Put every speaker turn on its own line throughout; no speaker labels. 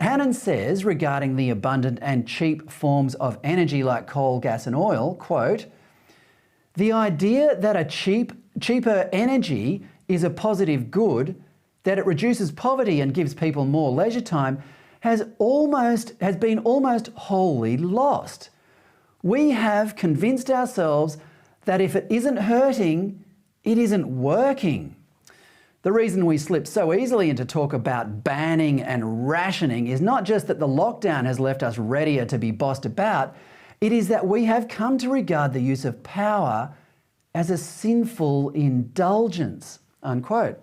Buchanan says regarding the abundant and cheap forms of energy like coal, gas and oil, quote, "The idea that a cheaper energy is a positive good, that it reduces poverty and gives people more leisure time, has been almost wholly lost. We have convinced ourselves that if it isn't hurting, it isn't working." The reason we slip so easily into talk about banning and rationing is not just that the lockdown has left us readier to be bossed about, it is that we have come to regard the use of power as a sinful indulgence, unquote.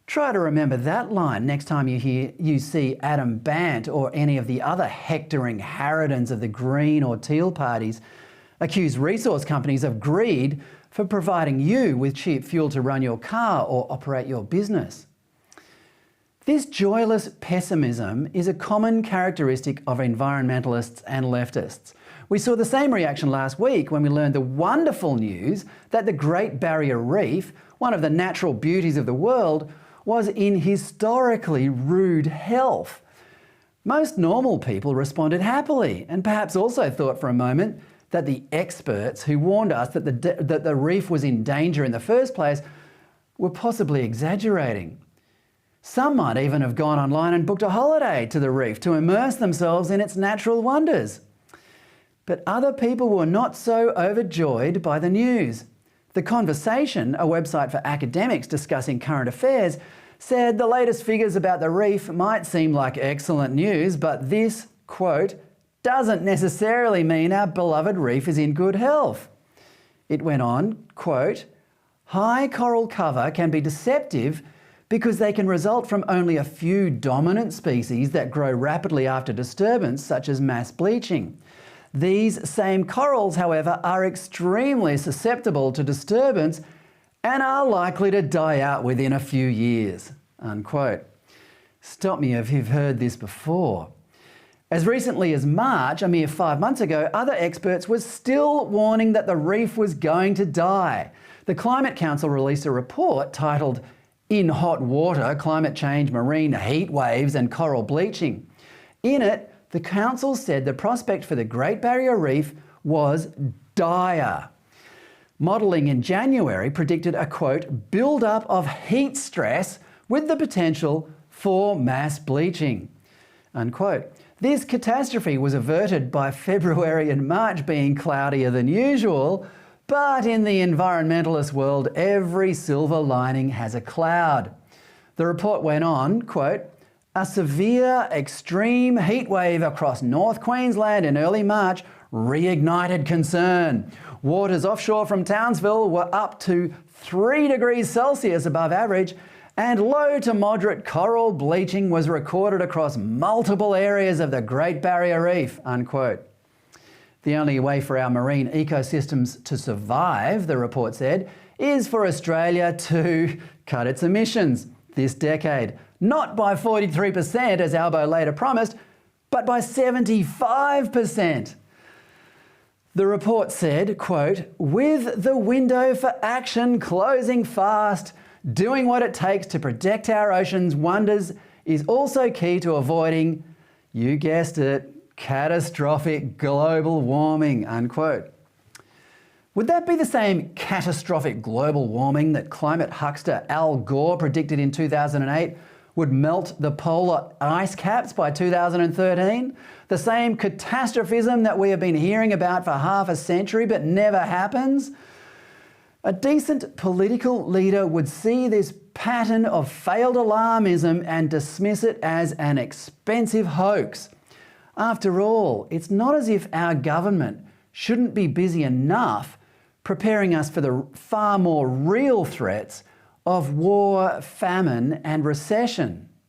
Try to remember that line next time you see Adam Bant or any of the other hectoring harridans of the Green or Teal parties accuse resource companies of greed for providing you with cheap fuel to run your car or operate your business. This joyless pessimism is a common characteristic of environmentalists and leftists. We saw the same reaction last week when we learned the wonderful news that the Great Barrier Reef, one of the natural beauties of the world, was in historically rude health. Most normal people responded happily and perhaps also thought for a moment that the experts who warned us that the reef was in danger in the first place were possibly exaggerating. Some might even have gone online and booked a holiday to the reef to immerse themselves in its natural wonders. But other people were not so overjoyed by the news. The Conversation, a website for academics discussing current affairs, said the latest figures about the reef might seem like excellent news, but this, quote, "doesn't necessarily mean our beloved reef is in good health." It went on, quote, "High coral cover can be deceptive because they can result from only a few dominant species that grow rapidly after disturbance, such as mass bleaching. These same corals, however, are extremely susceptible to disturbance and are likely to die out within a few years," unquote. Stop me if you've heard this before. As recently as March, a mere 5 months ago, other experts were still warning that the reef was going to die. The Climate Council released a report titled "In Hot Water, Climate Change, Marine Heat Waves and Coral Bleaching." In it, the Council said the prospect for the Great Barrier Reef was dire. Modelling in January predicted a, quote, "build-up of heat stress with the potential for mass bleaching," unquote. This catastrophe was averted by February and March being cloudier than usual, but in the environmentalist world, every silver lining has a cloud. The report went on, quote, "A severe extreme heat wave across North Queensland in early March reignited concern. Waters offshore from Townsville were up to 3 degrees Celsius above average, and low to moderate coral bleaching was recorded across multiple areas of the Great Barrier Reef," unquote. The only way for our marine ecosystems to survive, the report said, is for Australia to cut its emissions this decade, not by 43% as Albo later promised, but by 75%. The report said, quote, "With the window for action closing fast, doing what it takes to protect our ocean's wonders is also key to avoiding, you guessed it, catastrophic global warming," unquote. Would that be the same catastrophic global warming that climate huckster Al Gore predicted in 2008 would melt the polar ice caps by 2013? The same catastrophism that we have been hearing about for half a century but never happens? A decent political leader would see this pattern of failed alarmism and dismiss it as an expensive hoax. After all, it's not as if our government shouldn't be busy enough preparing us for the far more real threats of war, famine and recession.